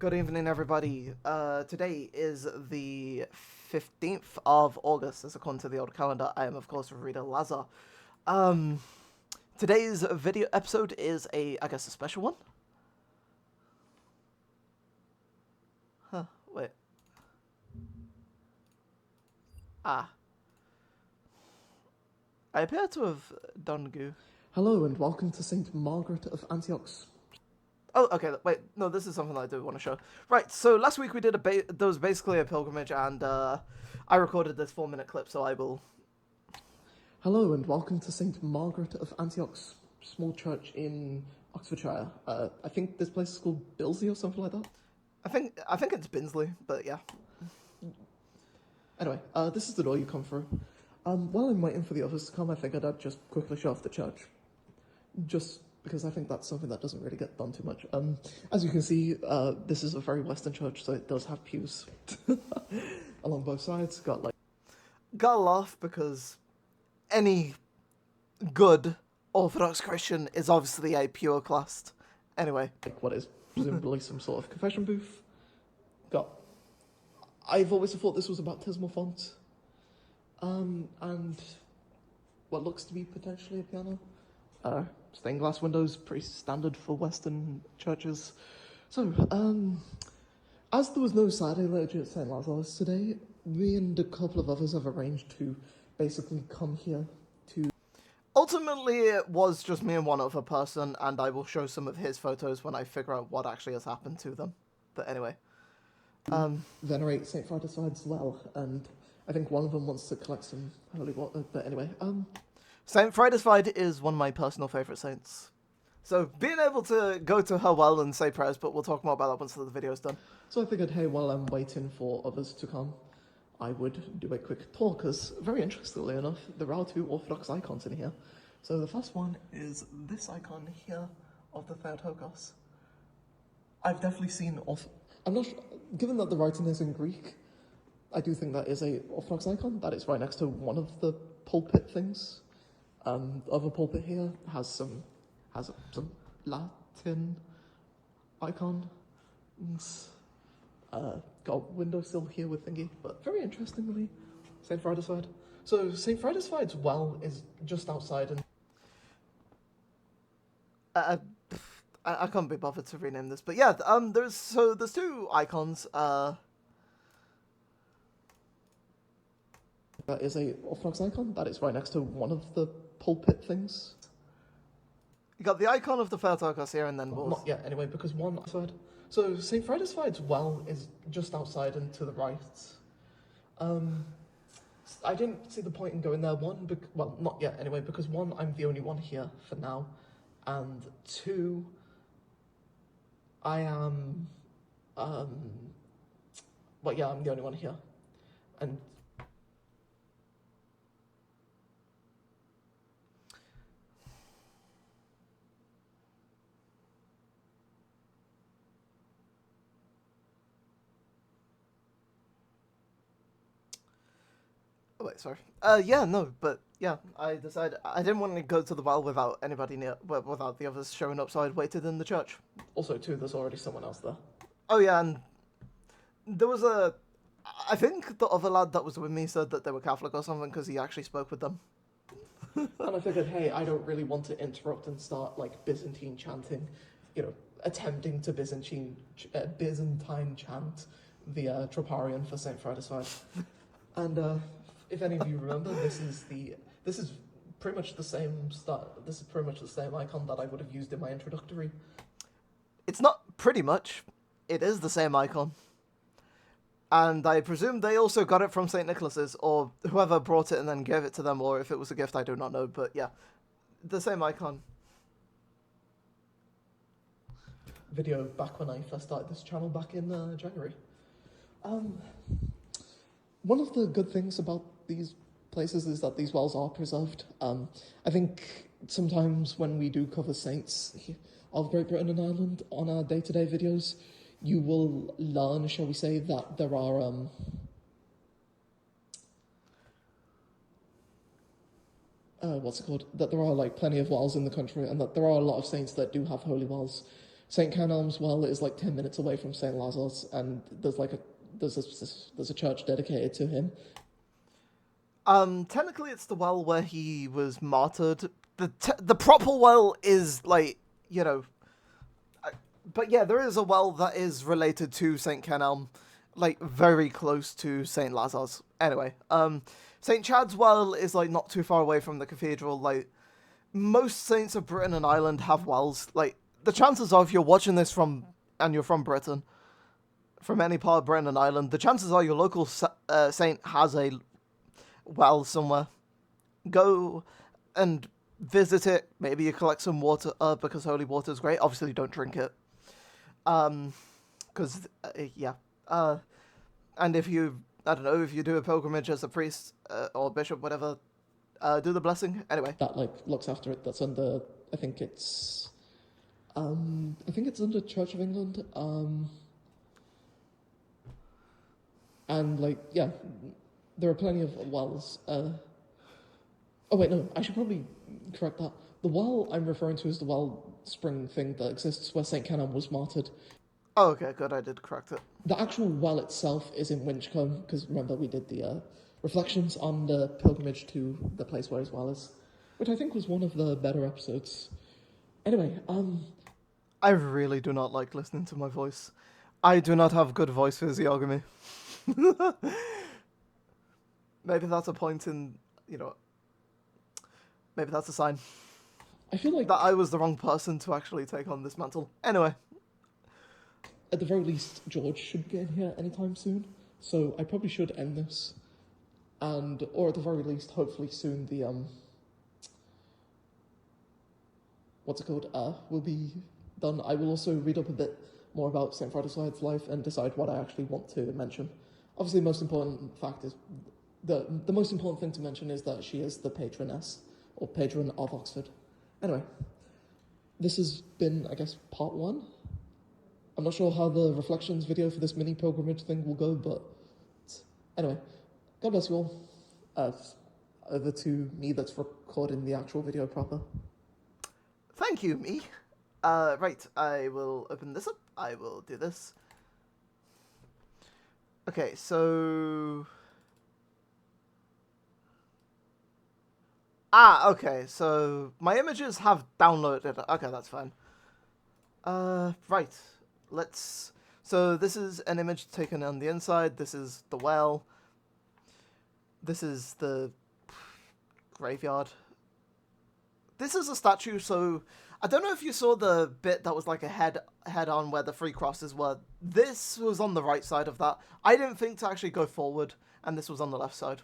Good evening, everybody. Today is the 15th of August, as according to the old calendar. I am, of course, Reader Lazar. Um, Today's video episode is I guess, a special one? Huh, wait. Ah. I appear to have done goo. Hello and welcome to St Margarete of Antioch. Oh, okay, wait, no, this is something that I do want to show. Right, so last week we did there was basically a pilgrimage, and, I recorded this 4-minute clip, so I will... Hello and welcome to St Margarete of Antioch, small church in Oxfordshire. I think this place is called Bilsey or something like that. I think it's Binsley, but yeah. Anyway, this is the door you come through. While I'm waiting for the others to come, I figured I'd just quickly show off the church. Just because I think that's something that doesn't really get done too much. As you can see, this is a very Western church, so it does have pews along both sides. Gotta laugh because any good Orthodox Christian is obviously a pure classed. Anyway. What is presumably some sort of confession booth. I've always thought this was a baptismal font. And what looks to be potentially a piano. Stained glass windows, pretty standard for Western churches. So, as there was no Saturday liturgy at St Lazarus today, me and a couple of others have arranged to basically come here to... Ultimately, it was just me and one other person, and I will show some of his photos when I figure out what actually has happened to them. But anyway. venerate St Frideswide's well, and I think one of them wants to collect some holy water, but anyway, St Frideswide is one of my personal favourite saints. So, being able to go to her well and say prayers, but we'll talk more about that once the video's done. So I figured, hey, while I'm waiting for others to come, I would do a quick tour, because very interestingly enough, there are two Orthodox icons in here. So the first one is this icon here of the Theotokos. I've definitely seen... I'm not sure, given that the writing is in Greek, I do think that is a Orthodox icon. That is right next to one of the pulpit things. The other pulpit here has some Latin icon. Got a windowsill here with thingy, but very interestingly, St Frideswide. So St Frideswide's well is just outside, and I can't be bothered to rename this, but yeah, there's two icons. that is a Orthodox icon. That is right next to one of the pulpit things. You got the icon of the Theotokos here, and then Not yet, anyway, because one side. So St Frideswide's well is just outside and to the right. I didn't see the point in going there. Well, not yet, anyway, because one, I'm the only one here for now, and two, I am, well, yeah, I'm the only one here, and oh, wait, sorry. Yeah, no, but yeah, I decided I didn't want to go to the well without anybody without the others showing up, so I waited in the church. also too, there's already someone else there. Oh yeah, and there was I think the other lad that was with me said that they were Catholic or something because he actually spoke with them. And I figured, hey, I don't really want to interrupt and start, like, Byzantine chanting, attempting to Byzantine chant the Troparion for St. Frideswide. And, if any of you remember, this is pretty much the same this is pretty much the same icon that I would have used in my introductory. It's not pretty much. It is the same icon. And I presume they also got it from St. Nicholas's, or whoever brought it and then gave it to them, or if it was a gift, I do not know, but yeah. The same icon. Video back when I first started this channel back in January. One of the good things about these places is that these wells are preserved. I think sometimes when we do cover saints of Great Britain and Ireland on our day-to-day videos, you will learn, shall we say, that there are that there are like plenty of wells in the country, and that there are a lot of saints that do have holy wells. St Canelm's well is like 10 minutes away from St Lazarus, and there's a church dedicated to him. Technically, it's the well where he was martyred. The proper well is like, you know, but yeah, there is a well that is related to Saint Kenelm, like very close to Saint Lazarus. Anyway, Saint Chad's well is like not too far away from the cathedral. Like most saints of Britain and Ireland have wells. Like the chances are, if you're watching this from and you're from Britain, from any part of Britain and Ireland, the chances are your local saint has a well somewhere. Go and visit it. Maybe you collect some water because holy water is great. Obviously, don't drink it. Because yeah. And if you, I don't know, if you do a pilgrimage as a priest or bishop, whatever, do the blessing. Anyway, That like looks after it. That's under, I think it's under Church of England. And like yeah, there are plenty of wells. Oh wait, no, I should probably correct that. The well I'm referring to is the well spring thing that exists where St Kenelm was martyred. oh, okay, good, I did correct it. The actual well itself is in Winchcombe, because remember we did the reflections on the pilgrimage to the place where his well is, which I think was one of the better episodes. Anyway, I really do not like listening to my voice. I do not have good voice physiognomy. Maybe that's a point in, you know, maybe that's a sign I feel like that I was the wrong person to actually take on this mantle. Anyway. at the very least, George should get in here anytime soon, so I probably should end this. And, or at the very least, hopefully soon, the, what's it called, will be done. I will also read up a bit more about St Frideswide's life and decide what I actually want to mention. Obviously, the most important fact is, the most important thing to mention is that she is the patroness, or patron of Oxford. Anyway, this has been, I guess, part one. I'm not sure how the reflections video for this mini pilgrimage thing will go, but anyway, God bless you all. Over to me that's recording the actual video proper. Thank you, me. Right, I will open this up. I will do this. Okay, so... okay, so my images have downloaded. Okay, that's fine. Right, let's... So this is an image taken on the inside. This is the well. This is the graveyard. This is a statue, so... I don't know if you saw the bit that was like a head on where the three crosses were. This was on the right side of that. I didn't think to actually go forward, and this was on the left side.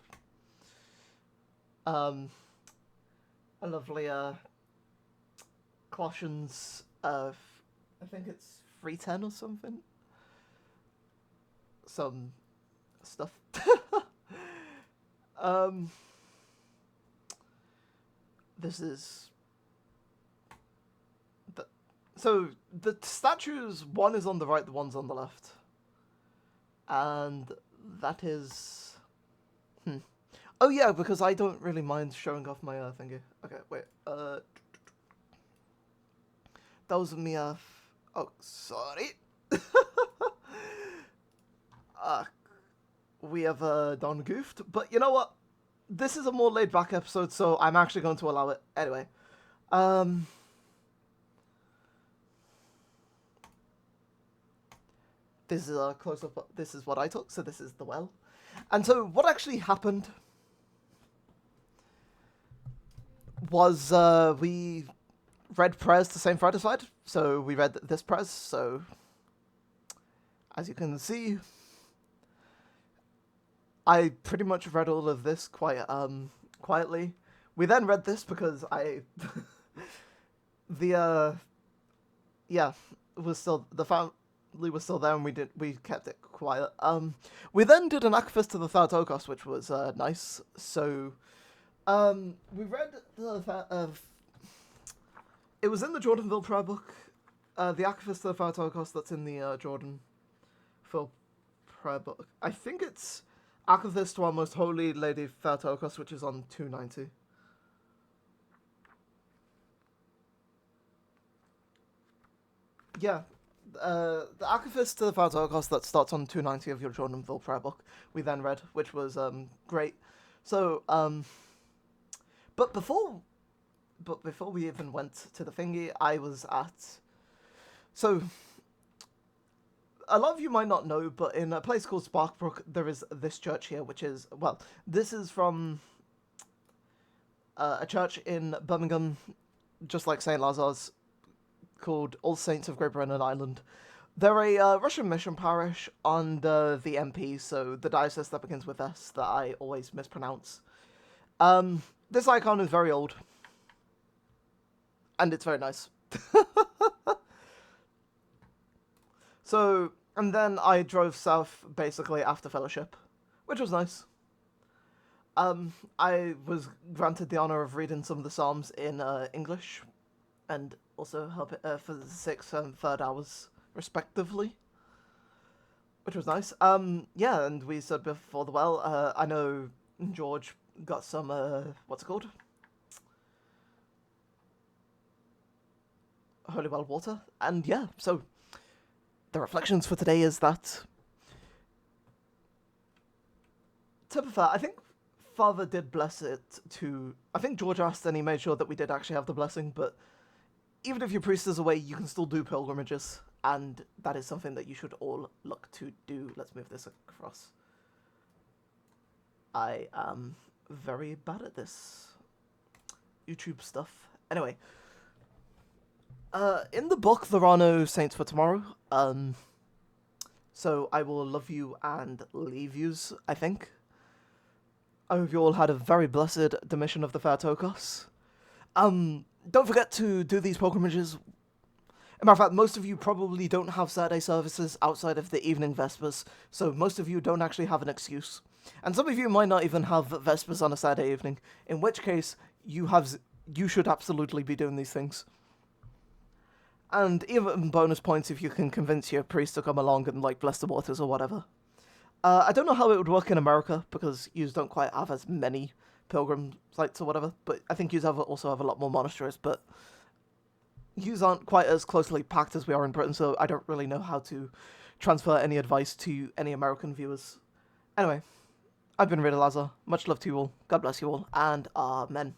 A lovely, Colossians, I think it's 3:10 or something. Some stuff. This is... So, the statues, one is on the right, the one's on the left. And that is... Oh yeah, because I don't really mind showing off my thingy. Okay, wait. That was me. Oh, sorry. We have done goofed, but you know what? This is a more laid back episode, so I'm actually going to allow it. Anyway, this is a close up. This is what I took. So this is the well, and so what actually happened was we read prayers to St Frideswide. So we read this prayers. So as you can see, I pretty much read all of this quite quietly. We then read this because I was still the family was still there, and we kept it quiet. We then did an Akafist to the Theotokos, which was nice. So we read it was in the Jordanville prayer book, the Akafist to the Theotokos that's in the Jordanville prayer book. I think it's Akafist to our Most Holy Lady Theotokos, which is on 290. yeah, the Akafist to the Theotokos that starts on 290 of your Jordanville prayer book, we then read, which was great. So, but before we even went to the thingy, I was at. So, a lot of you might not know, but in a place called Sparkbrook, there is this church here, which is, well, this is from a church in Birmingham, just like St. Lazar's, called All Saints of Great Britain Island. They're a Russian mission parish under the MP, so the diocese that begins with S that I always mispronounce. This icon is very old, and it's very nice. So, and then I drove south basically after fellowship, which was nice. I was granted the honor of reading some of the Psalms in English, and also help it for the 6th and 3rd hours, respectively, which was nice. Yeah, and we said before the well, I know George got some, what's it called? Holy well water, and yeah, so the reflections for today is that, to be fair, I think Father did bless it to, I think George asked and he made sure that we did actually have the blessing, but even if your priest is away, you can still do pilgrimages, and that is something that you should all look to do. Let's move this across. I am very bad at this YouTube stuff. Anyway, in the book, there are no saints for tomorrow, so I will love you and leave yous, I think. I hope you all had a very blessed Domitian of the Theotokos. Don't forget to do these pilgrimages. As a matter of fact, most of you probably don't have Saturday services outside of the evening Vespers, so most of you don't actually have an excuse. And some of you might not even have Vespers on a Saturday evening, in which case you should absolutely be doing these things. And even bonus points if you can convince your priest to come along and, like, bless the waters or whatever. I don't know how it would work in America, because you don't quite have as many pilgrim sites or whatever, but I think you also have a lot more monasteries, but yous aren't quite as closely packed as we are in Britain, so I don't really know how to transfer any advice to any American viewers. Anyway, I've been Rita Lazar. Much love to you all. God bless you all, and amen.